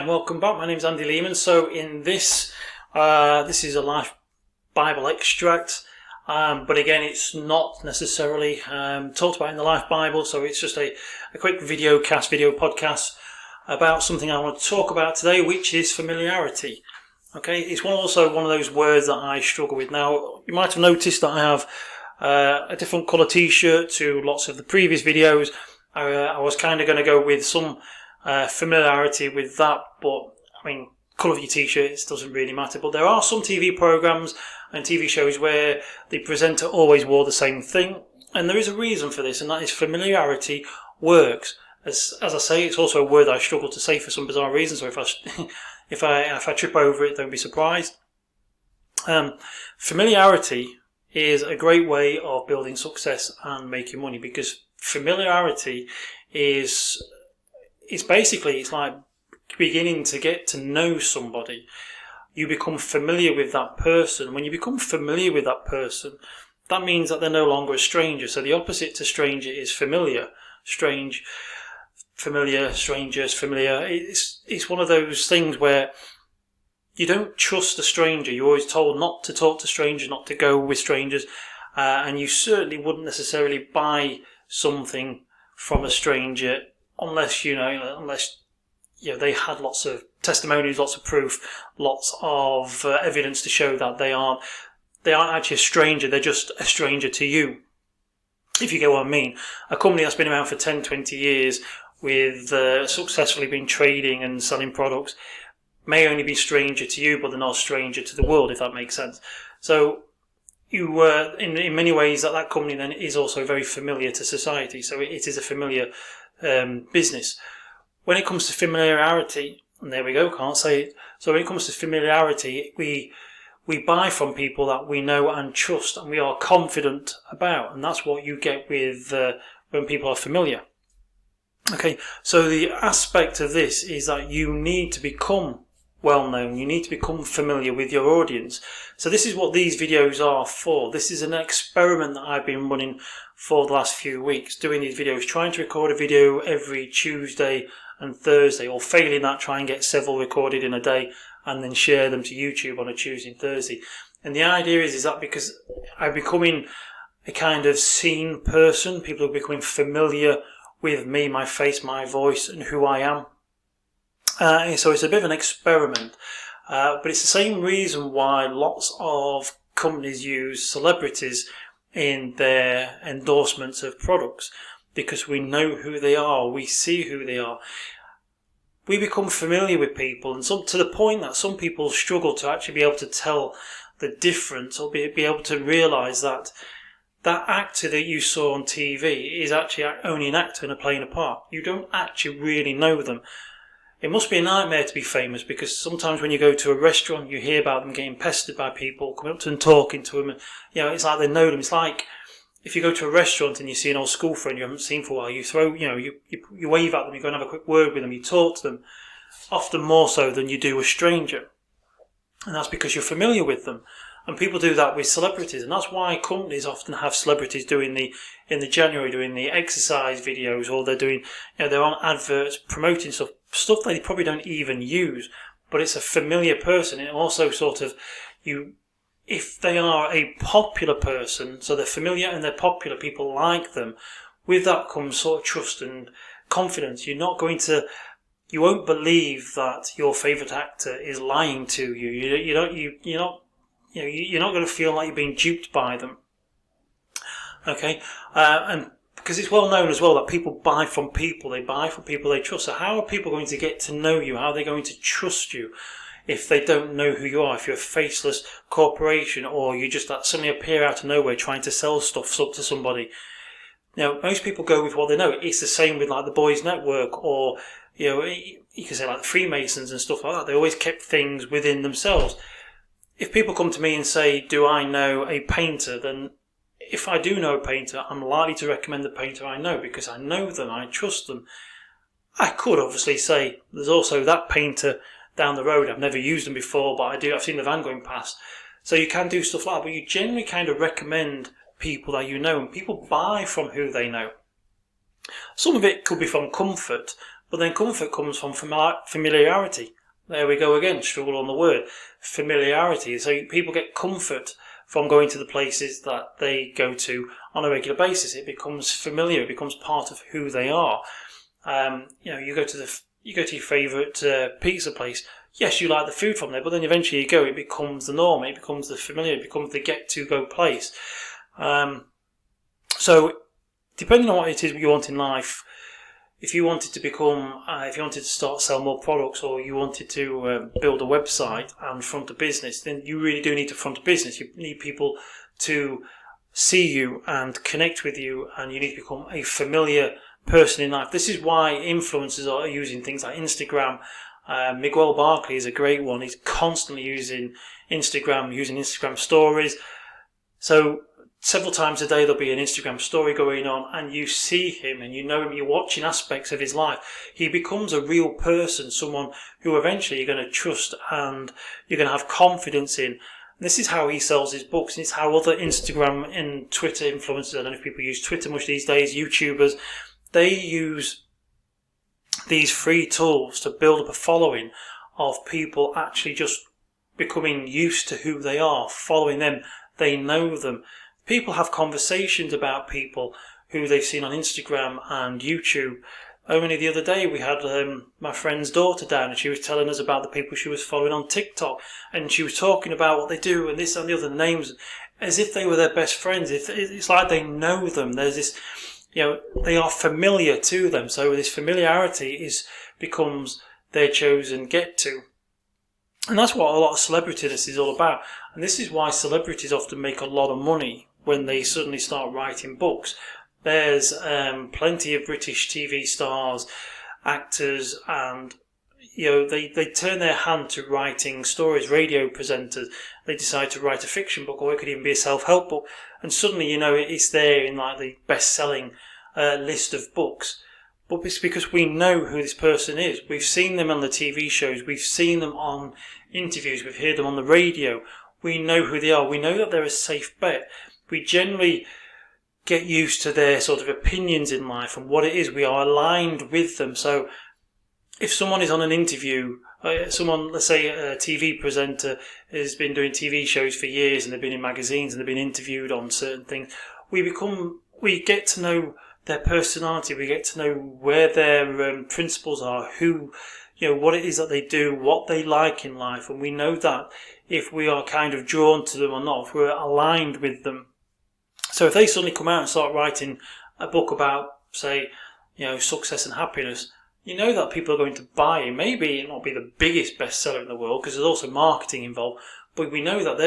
Hi, welcome back. My name's Andy Lehman. So in this is a life Bible extract, but again, it's not necessarily talked about in the Life Bible. So it's just a quick video podcast about something I want to talk about today, which is familiarity. Okay, it's also one of those words that I struggle with. Now, you might have noticed that I have a different colour T-shirt to lots of the previous videos. I was kind of going to go with some familiarity with that, but I mean, colour of your T-shirts doesn't really matter. But there are some TV programmes and TV shows where the presenter always wore the same thing, and there is a reason for this, and that is familiarity works. As I say, it's also a word I struggle to say for some bizarre reason. So if I trip over it, don't be surprised. Familiarity is a great way of building success and making money, because familiarity is basically, it's like beginning to get to know somebody. You become familiar with that person. When you become familiar with that person, that means that they're no longer a stranger. So the opposite to stranger is familiar. Strange, familiar, strangers, familiar. It's one of those things where you don't trust a stranger. You're always told not to talk to strangers, not to go with strangers, and you certainly wouldn't necessarily buy something from a stranger unless they had lots of testimonies, lots of proof, lots of evidence to show that they aren't actually a stranger. They're just a stranger to you, if you get what I mean. A company that's been around for 10, 20 years with successfully been trading and selling products may only be stranger to you, but they're not a stranger to the world, if that makes sense. So you, in many ways, that company then is also very familiar to society. So it is a familiar business. When it comes to familiarity, and there we go, can't say it. So when it comes to familiarity, we buy from people that we know and trust and we are confident about, and that's what you get with when people are familiar. Okay, so the aspect of this is that you need to become well known. You need to become familiar with your audience. So this is what these videos are for. This is an experiment that I've been running for the last few weeks, doing these videos, trying to record a video every Tuesday and Thursday, or failing that, try and get several recorded in a day and then share them to YouTube on a Tuesday and Thursday. And the idea is that because I'm becoming a kind of seen person, people are becoming familiar with me, my face, my voice, and who I am. So it's a bit of an experiment, but it's the same reason why lots of companies use celebrities in their endorsements of products, because we know who they are, we see who they are. We become familiar with people, and to the point that some people struggle to actually be able to tell the difference, or be able to realise that that actor that you saw on TV is actually only an actor and playing a part. You don't actually really know them. It must be a nightmare to be famous, because sometimes when you go to a restaurant, you hear about them getting pestered by people, coming up to them, talking to them, and, it's like they know them. It's like if you go to a restaurant and you see an old school friend you haven't seen for a while, you throw, you wave at them, you go and have a quick word with them, you talk to them, often more so than you do a stranger. And that's because you're familiar with them. And people do that with celebrities, and that's why companies often have celebrities doing in January doing the exercise videos, or they're doing, they're on adverts promoting stuff that they probably don't even use, but it's a familiar person. It also sort of, if they are a popular person, so they're familiar and they're popular, people like them, with that comes sort of trust and confidence. You won't believe that your favourite actor is lying to you. You're not going to feel like you're being duped by them. Okay, and because it's well known as well that people buy from people. They buy from people they trust. So how are people going to get to know you? How are they going to trust you if they don't know who you are? If you're a faceless corporation, or you just suddenly appear out of nowhere trying to sell stuff to somebody. Most people go with what they know. It's the same with like the Boys Network, or you can say like the Freemasons and stuff like that. They always kept things within themselves. If people come to me and say, do I know a painter, then if I do know a painter, I'm likely to recommend the painter I know, because I know them, I trust them. I could obviously say, there's also that painter down the road, I've never used them before, but I've seen the van going past. So you can do stuff like that, but you generally kind of recommend people that you know, and people buy from who they know. Some of it could be from comfort, But then comfort comes from familiarity. There we go again, struggle on the word. Familiarity. So people get comfort from going to the places that they go to on a regular basis. It becomes familiar. It becomes part of who they are. You go to your favourite pizza place. Yes, you like the food from there, but then eventually you go, it becomes the norm. It becomes the familiar. It becomes the get-to-go place. So, depending on what it is you want in life, if you wanted to start sell more products, or you wanted to build a website and front a business, then you really do need to front a business. You need people to see you and connect with you, and you need to become a familiar person in life. This is why influencers are using things like Instagram. Miguel Barkley is a great one. He's constantly using Instagram stories. So several times a day there'll be an Instagram story going on, and you see him and you know him, you're watching aspects of his life. He becomes a real person, someone who eventually you're going to trust and you're going to have confidence in. And this is how he sells his books, and it's how other Instagram and Twitter influencers, I don't know if people use Twitter much these days, YouTubers, they use these free tools to build up a following of people actually just becoming used to who they are, following them, they know them. People have conversations about people who they've seen on Instagram and YouTube. Only the other day we had my friend's daughter down, and she was telling us about the people she was following on TikTok, and she was talking about what they do and this and the other names, as if they were their best friends. It's like they know them. There's this, they are familiar to them. So this familiarity becomes their chosen get-to. And that's what a lot of celebrityness is all about. And this is why celebrities often make a lot of money when they suddenly start writing books. There's plenty of British TV stars, actors, and they turn their hand to writing stories. Radio presenters, they decide to write a fiction book, or it could even be a self-help book, and suddenly it's there in like the best-selling list of books. But it's because we know who this person is. We've seen them on the TV shows. We've seen them on interviews. We've heard them on the radio. We know who they are. We know that they're a safe bet. We generally get used to their sort of opinions in life and what it is. We are aligned with them. So if someone is on an interview, let's say a TV presenter has been doing TV shows for years, and they've been in magazines and they've been interviewed on certain things, we get to know their personality, we get to know where their principles are, what it is that they do, what they like in life, and we know that if we are kind of drawn to them or not, if we're aligned with them. So if they suddenly come out and start writing a book about, say, success and happiness, you know that people are going to buy it. Maybe it not be the biggest bestseller in the world, because there's also marketing involved, but we know that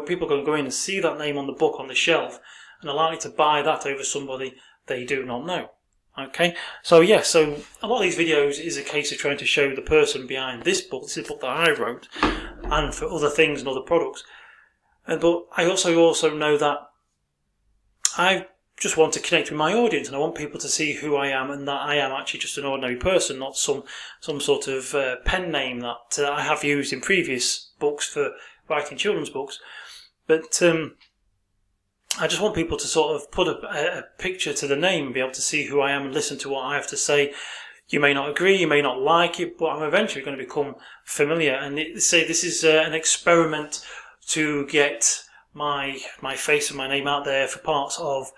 people are going to go in and see that name on the book on the shelf, and are likely to buy that over somebody they do not know. Okay, so a lot of these videos is a case of trying to show the person behind this book. This is a book that I wrote, and for other things and other products. But I also know that I just want to connect with my audience, and I want people to see who I am, and that I am actually just an ordinary person, not some sort of pen name that I have used in previous books for writing children's books. But I just want people to sort of put a picture to the name and be able to see who I am and listen to what I have to say. You may not agree, you may not like it, but I'm eventually going to become familiar. And this is an experiment to get my face and my name out there for parts of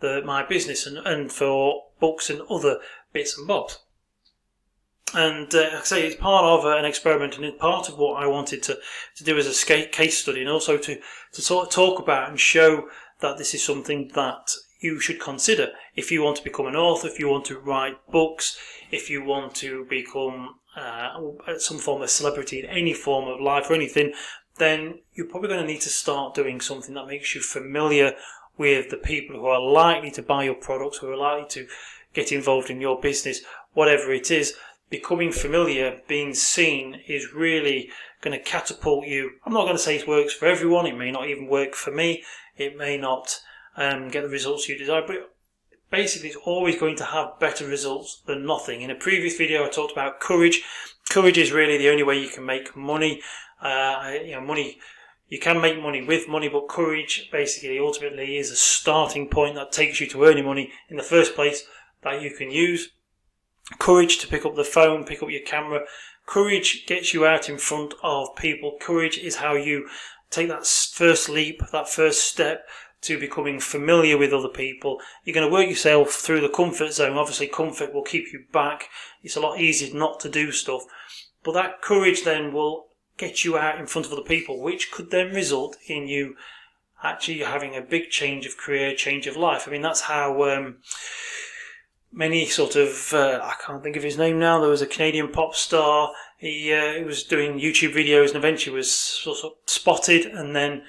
my business and for books and other bits and bobs. And like I say, it's part of an experiment, and it's part of what I wanted to do as a case study, and also to sort of talk about and show that this is something that you should consider if you want to become an author, if you want to write books, if you want to become some form of celebrity in any form of life or anything. Then you're probably going to need to start doing something that makes you familiar with the people who are likely to buy your products, who are likely to get involved in your business, whatever it is. Becoming familiar, being seen, is really going to catapult you. I'm not going to say it works for everyone. It may not even work for me. It may not get the results you desire, but basically it's always going to have better results than nothing. In a previous video I talked about courage. Courage is really the only way you can make money. You can make money with money, but courage basically ultimately is a starting point that takes you to earning money in the first place that you can use. Courage to pick up the phone, pick up your camera. Courage gets you out in front of people. Courage is how you take that first leap, that first step to becoming familiar with other people. You're going to work yourself through the comfort zone. Obviously, comfort will keep you back. It's a lot easier not to do stuff. But that courage then will get you out in front of other people, which could then result in you actually having a big change of career, change of life. I mean, that's how many sort of, I can't think of his name now, there was a Canadian pop star, he was doing YouTube videos and eventually was sort of spotted, and then,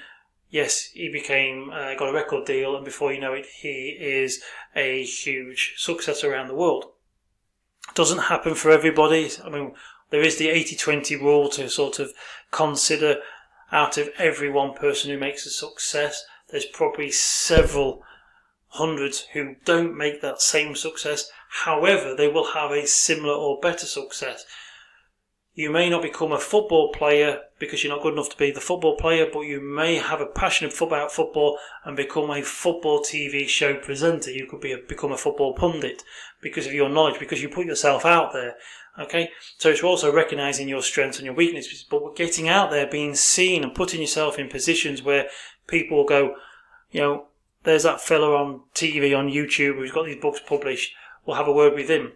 yes, he became, got a record deal, and before you know it, he is a huge success around the world. It doesn't happen for everybody. I mean, there is the 80-20 rule to sort of consider. Out of every one person who makes a success, there's probably several hundreds who don't make that same success. However, they will have a similar or better success. You may not become a football player because you're not good enough to be the football player, but you may have a passion about football and become a football TV show presenter. You could become a football pundit because of your knowledge, because you put yourself out there. Okay, so it's also recognizing your strengths and your weaknesses, but getting out there, being seen and putting yourself in positions where people will go, you know, there's that fella on TV, on YouTube, who's got these books published, we'll have a word with him.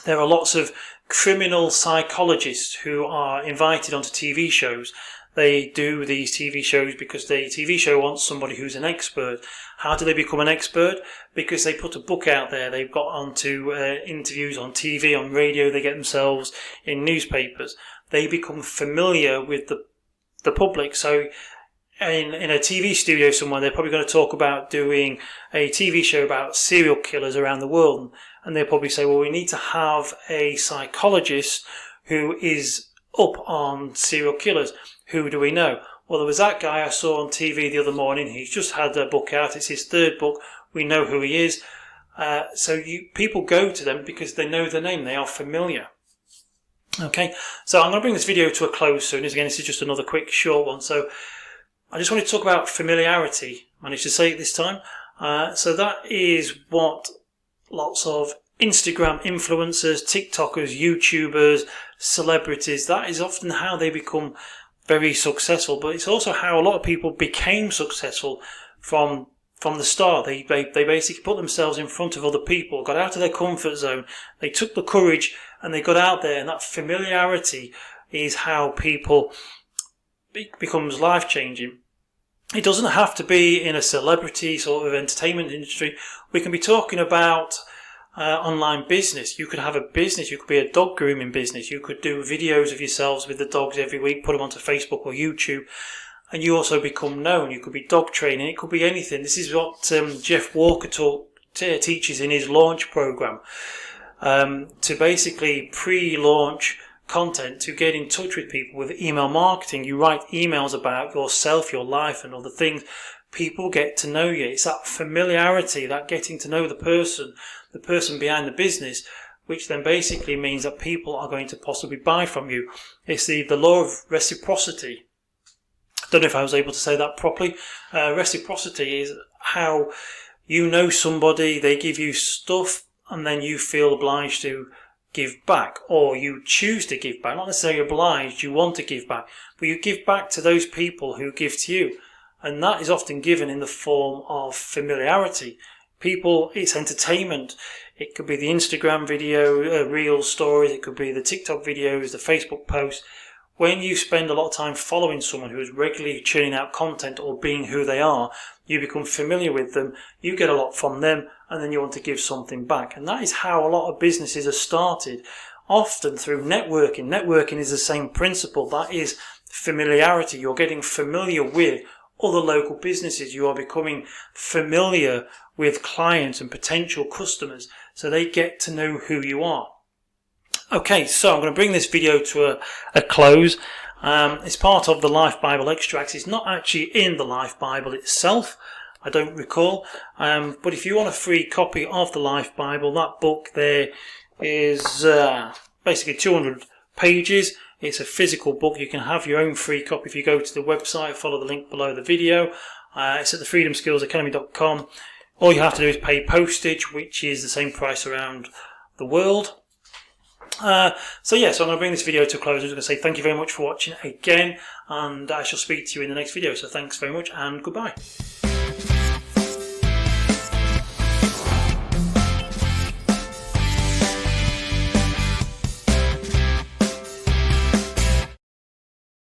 There are lots of criminal psychologists who are invited onto TV shows. They do these TV shows because the TV show wants somebody who's an expert. How do they become an expert? Because they put a book out there. They've got onto interviews on TV, on radio. They get themselves in newspapers. They become familiar with the public. So in a TV studio somewhere, they're probably going to talk about doing a TV show about serial killers around the world. And they'll probably say, well, we need to have a psychologist who is up on serial killers. Who do we know? Well, there was that guy I saw on TV the other morning. He's just had a book out. It's his third book. We know who he is. People go to them because they know the name. They are familiar. Okay, so I'm going to bring this video to a close soon. Again, this is just another quick, short one. So I just want to talk about familiarity. I managed to say it this time. So that is what lots of Instagram influencers, TikTokers, YouTubers, celebrities, that is often how they become very successful, but it's also how a lot of people became successful from the start. They basically put themselves in front of other people, got out of their comfort zone, they took the courage and they got out there, and that familiarity is how people becomes life-changing. It doesn't have to be in a celebrity sort of entertainment industry. We can be talking about online business. You could have a business. You could be a dog grooming business. You could do videos of yourselves with the dogs every week, put them onto Facebook or YouTube, and you also become known. You could be dog training. It could be anything. This is what Jeff Walker teaches in his launch program, to basically pre-launch content, to get in touch with people with email marketing. You write emails about yourself, your life, and other things. People get to know you. It's that familiarity, that getting to know the person behind the business, which then basically means that people are going to possibly buy from you. It's the law of reciprocity. I don't know if I was able to say that properly. Reciprocity is how you know somebody, they give you stuff, and then you feel obliged to give back, or you choose to give back. Not necessarily obliged, you want to give back, but you give back to those people who give to you. And that is often given in the form of familiarity. People, it's entertainment. It could be the Instagram video, reel stories. It could be the TikTok videos, the Facebook posts. When you spend a lot of time following someone who is regularly churning out content or being who they are, you become familiar with them, you get a lot from them, and then you want to give something back. And that is how a lot of businesses are started, often through networking. Networking is the same principle. That is familiarity. You're getting familiar with other local businesses. You are becoming familiar with clients and potential customers, so they get to know who you are. Okay, so I'm going to bring this video to a close. It's part of the Life Bible Extracts. It's not actually in the Life Bible itself, I don't recall. But if you want a free copy of the Life Bible, that book there is basically 200 pages. It's a physical book. You can have your own free copy if you go to the website, follow the link below the video. It's at thefreedomskillsacademy.com. All you have to do is pay postage, which is the same price around the world. So yeah, so I'm going to bring this video to a close. I'm just going to say thank you very much for watching again, and I shall speak to you in the next video. So thanks very much, and goodbye.